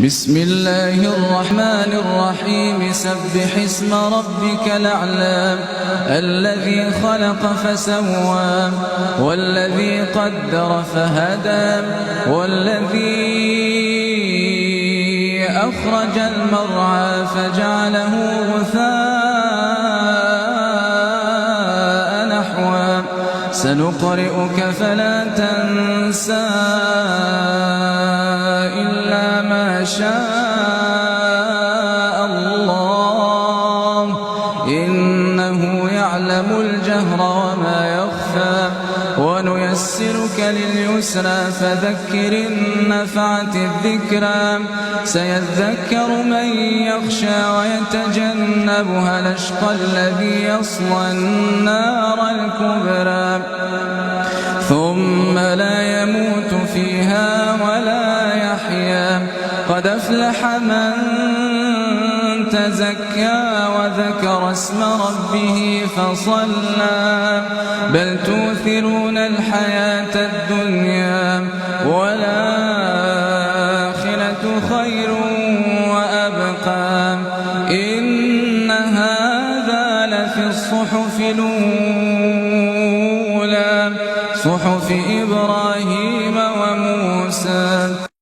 بسم الله الرحمن الرحيم سبح اسم ربك الأعلى الذي خلق فسوى والذي قدر فهدى والذي أخرج المرعى فجعله غثاء نحوا سنقرئك فلا تنسى إلا ما شاء الله إنه يعلم الجهر وما يخفى ونيسرك لليسرى فذكر إن نفعت الذكرى سيذكر من يخشى ويتجنبها الأشقى الذي يصلى النار الكبرى ثم لا يموت فيها ولا يحيا قد أفلح من تزكى وذكر اسم ربه فصلى بل تؤثرون الحياة الدنيا والآخرة خير وأبقى إن هذا لفي الصحف الأولى صحف إبراهيم وموسى.